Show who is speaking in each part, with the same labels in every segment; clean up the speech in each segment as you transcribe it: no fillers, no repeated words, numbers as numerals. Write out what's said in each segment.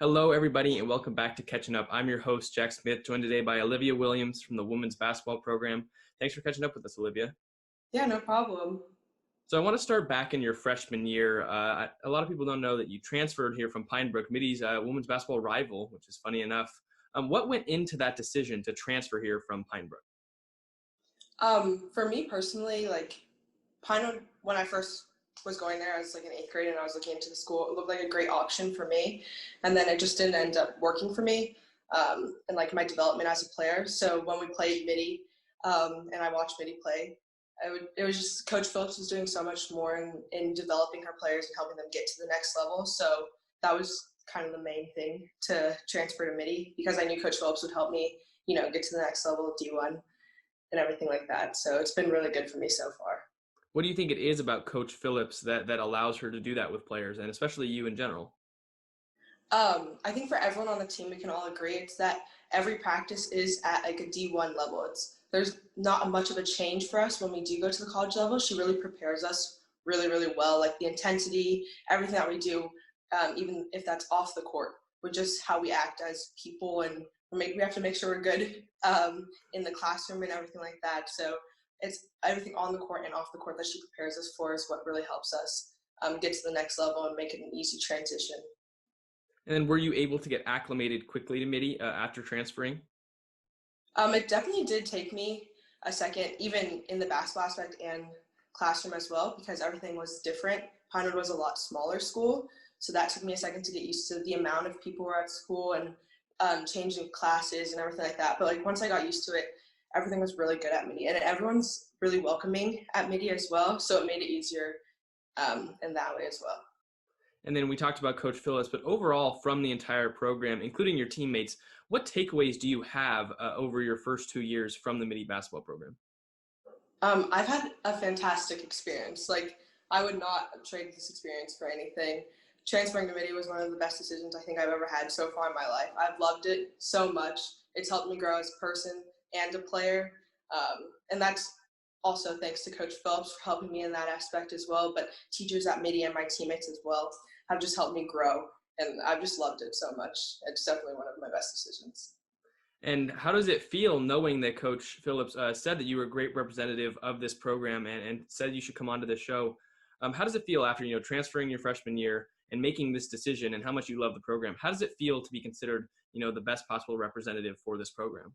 Speaker 1: Hello, everybody, and welcome back to Catching Up. I'm your host, Jack Smith, joined today by Olivia Williams from the women's basketball program. Thanks for catching up with us, Olivia.
Speaker 2: Yeah, no problem.
Speaker 1: So I want to start back in your freshman year. A lot of people don't know that you transferred here from Pine Brook, Mitty's women's basketball rival, which is funny enough. What went into that decision to transfer here from Pine Brook?
Speaker 2: For me personally, like Pinewood, when I first was going there, I was like in eighth grade and I was looking into the school. It looked like a great option for me, and then it just didn't end up working for me, and like my development as a player. So when we played Mitty, and I watched Mitty play, it was just Coach Phillips was doing so much more in developing her players and helping them get to the next level. So that was kind of the main thing to transfer to Mitty because I knew Coach Phillips would help me, get to the next level of D1 and everything like that. So it's been really good for me so far.
Speaker 1: What do you think it is about Coach Phillips that allows her to do that with players, and especially you in general?
Speaker 2: I think for everyone on the team, we can all agree it's that every practice is at like a D1 level. There's not much of a change for us when we do go to the college level. She really prepares us really, really well. Like the intensity, everything that we do, even if that's off the court, with just how we act as people, and we have to make sure we're good in the classroom and everything like that. So it's everything on the court and off the court that she prepares us for is what really helps us get to the next level and make it an easy transition.
Speaker 1: And then were you able to get acclimated quickly to Mitty after transferring?
Speaker 2: It definitely did take me a second, even in the basketball aspect and classroom as well, because everything was different. Pinewood was a lot smaller school, so that took me a second to get used to the amount of people who were at school and changing classes and everything like that. But like once I got used to it, everything was really good at Mitty, and everyone's really welcoming at Mitty as well, so it made it easier in that way as well.
Speaker 1: And then we talked about Coach Phillips, but overall from the entire program, including your teammates, what takeaways do you have over your first 2 years from the Mitty basketball program?
Speaker 2: I've had a fantastic experience. Like, I would not trade this experience for anything. Transferring to Mitty was one of the best decisions I think I've ever had so far in my life. I've loved it so much. It's helped me grow as a person and a player. And that's also thanks to Coach Phillips for helping me in that aspect as well. But teachers at Mitty and my teammates as well have just helped me grow. And I've just loved it so much. It's definitely one of my best decisions.
Speaker 1: And how does it feel knowing that Coach Phillips said that you were a great representative of this program and said you should come onto the show? How does it feel after transferring your freshman year and making this decision, and how much you love the program? How does it feel to be considered the best possible representative for this program?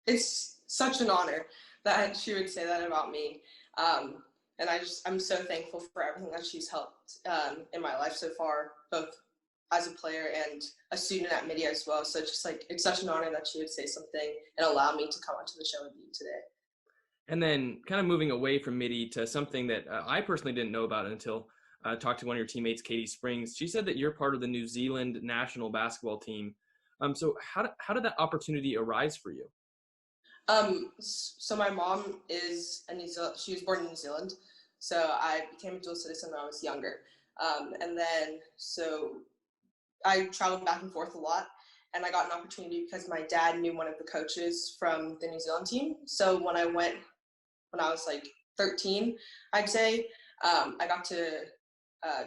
Speaker 2: It's such an honor that she would say that about me. And I'm so thankful for everything that she's helped in my life so far, both as a player and a student at Mitty as well. So it's such an honor that she would say something and allow me to come onto the show with you today.
Speaker 1: And then kind of moving away from Mitty to something that I personally didn't know about until I talked to one of your teammates, Katie Springs. She said that you're part of the New Zealand national basketball team. So how did that opportunity arise for you?
Speaker 2: So my mom is she was born in New Zealand. So I became a dual citizen when I was younger. And then, so I traveled back and forth a lot, and I got an opportunity because my dad knew one of the coaches from the New Zealand team. So when I went, when I was like 13, I'd say, I got to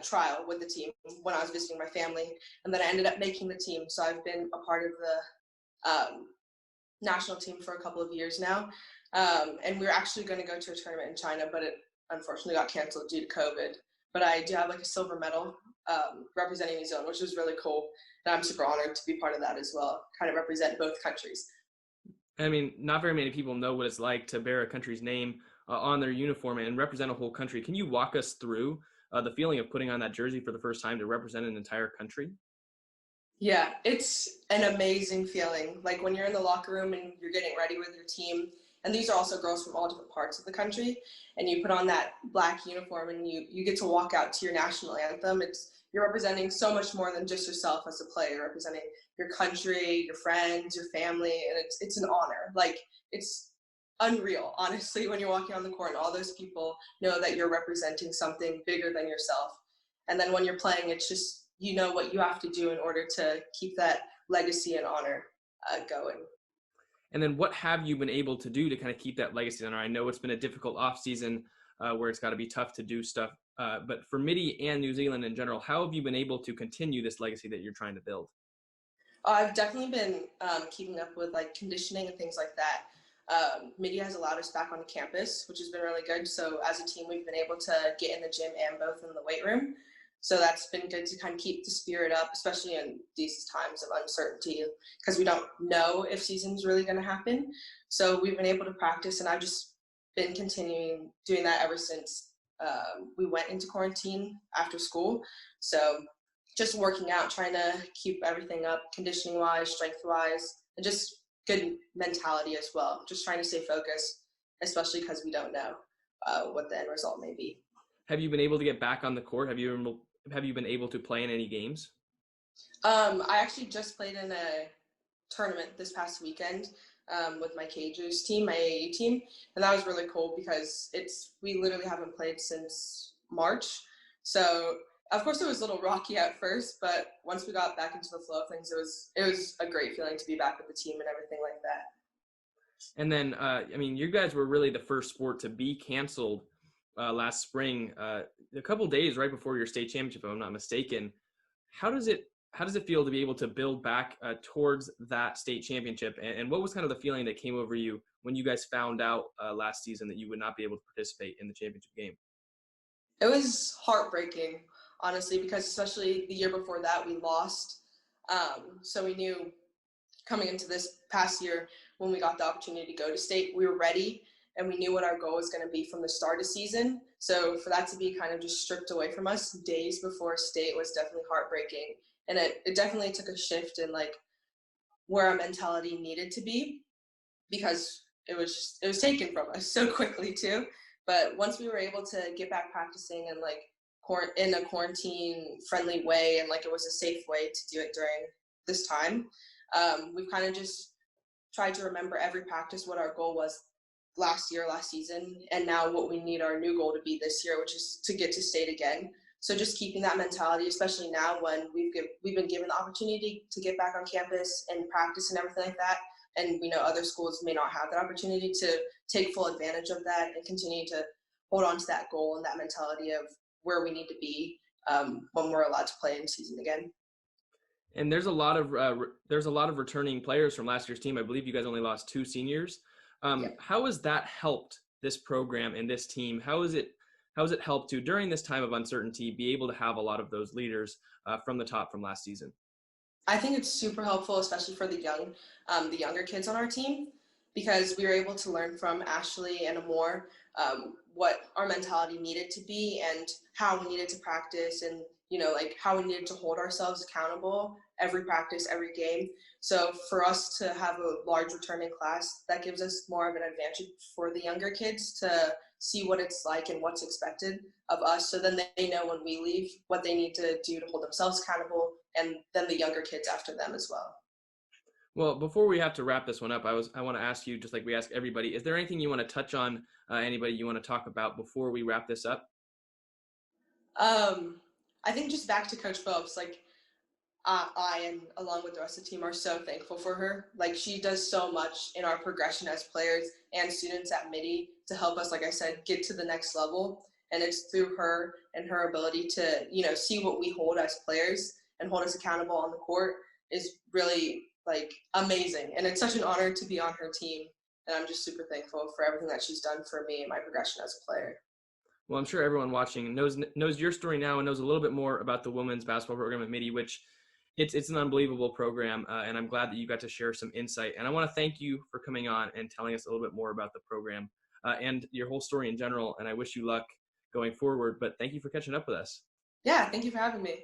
Speaker 2: trial with the team when I was visiting my family, and then I ended up making the team. So I've been a part of the national team for a couple of years now. And we were actually going to go to a tournament in China, but it unfortunately got canceled due to COVID. But I do have like a silver medal representing New Zealand, which is really cool. And I'm super honored to be part of that as well, kind of represent both countries.
Speaker 1: I mean, not very many people know what it's like to bear a country's name on their uniform and represent a whole country. Can you walk us through the feeling of putting on that jersey for the first time to represent an entire country?
Speaker 2: Yeah, it's an amazing feeling. Like when you're in the locker room and you're getting ready with your team, and these are also girls from all different parts of the country, and you put on that black uniform and you get to walk out to your national anthem. You're representing so much more than just yourself as a player. You're representing your country, your friends, your family, and it's an honor. Like it's unreal, honestly, when you're walking on the court and all those people know that you're representing something bigger than yourself. And then when you're playing, it's just you know what you have to do in order to keep that legacy and honor going.
Speaker 1: And then what have you been able to do to kind of keep that legacy on? I know it's been a difficult off season where it's got to be tough to do stuff. But for Mitty and New Zealand in general, how have you been able to continue this legacy that you're trying to build?
Speaker 2: I've definitely been keeping up with like conditioning and things like that. Mitty has allowed us back on campus, which has been really good. So as a team, we've been able to get in the gym and both in the weight room. So that's been good to kind of keep the spirit up, especially in these times of uncertainty, because we don't know if season's really going to happen. So we've been able to practice, and I've just been continuing doing that ever since we went into quarantine after school. So just working out, trying to keep everything up, conditioning wise, strength wise, and just good mentality as well. Just trying to stay focused, especially because we don't know what the end result may be.
Speaker 1: Have you been able to get back on the court? Have you been able to play in any games?
Speaker 2: I actually just played in a tournament this past weekend with my Cages team, my AAU team, and that was really cool because we literally haven't played since March. So of course it was a little rocky at first, but once we got back into the flow of things, it was a great feeling to be back with the team and everything like that.
Speaker 1: And then, I mean, you guys were really the first sport to be canceled last spring, a couple days right before your state championship, if I'm not mistaken. How does it feel to be able to build back towards that state championship? And what was kind of the feeling that came over you when you guys found out last season that you would not be able to participate in the championship game?
Speaker 2: It was heartbreaking, honestly, because especially the year before that, we lost. So we knew coming into this past year, when we got the opportunity to go to state, we were ready and we knew what our goal was going to be from the start of season. So for that to be kind of just stripped away from us days before state was definitely heartbreaking. And it definitely took a shift in like where our mentality needed to be, because it was taken from us so quickly too. But once we were able to get back practicing and like in a quarantine friendly way, and like it was a safe way to do it during this time, we've kind of just tried to remember every practice what our goal was last season, and now what we need our new goal to be this year, which is to get to state again. So just keeping that mentality, especially now when we've been given the opportunity to get back on campus and practice and everything like that, and we know other schools may not have that opportunity to take full advantage of that and continue to hold on to that goal and that mentality of where we need to be when we're allowed to play in season again.
Speaker 1: And there's a lot of returning players from last year's team. I believe you guys only lost 2 seniors.
Speaker 2: Yeah.
Speaker 1: How has that helped this program and this team? How has it helped to, during this time of uncertainty, be able to have a lot of those leaders from the top from last season?
Speaker 2: I think it's super helpful, especially for the younger kids on our team, because we were able to learn from Ashley and Amor what our mentality needed to be and how we needed to practice, and like how we needed to hold ourselves accountable every practice, every game. So for us to have a large returning class, that gives us more of an advantage for the younger kids to see what it's like and what's expected of us. So then they know when we leave what they need to do to hold themselves accountable, and then the younger kids after them as well.
Speaker 1: Well, before we have to wrap this one up, I want to ask you, just like we ask everybody, is there anything you want to touch on, anybody you want to talk about before we wrap this up?
Speaker 2: I think just back to Coach Phillips, like I and along with the rest of the team are so thankful for her. Like she does so much in our progression as players and students at Mitty to help us, like I said, get to the next level. And it's through her and her ability to, see what we hold as players and hold us accountable on the court is really like amazing. And it's such an honor to be on her team. And I'm just super thankful for everything that she's done for me and my progression as a player.
Speaker 1: Well, I'm sure everyone watching knows your story now and knows a little bit more about the women's basketball program at Mitty, which it's an unbelievable program, and I'm glad that you got to share some insight. And I want to thank you for coming on and telling us a little bit more about the program and your whole story in general. And I wish you luck going forward. But thank you for catching up with us.
Speaker 2: Yeah, thank you for having me.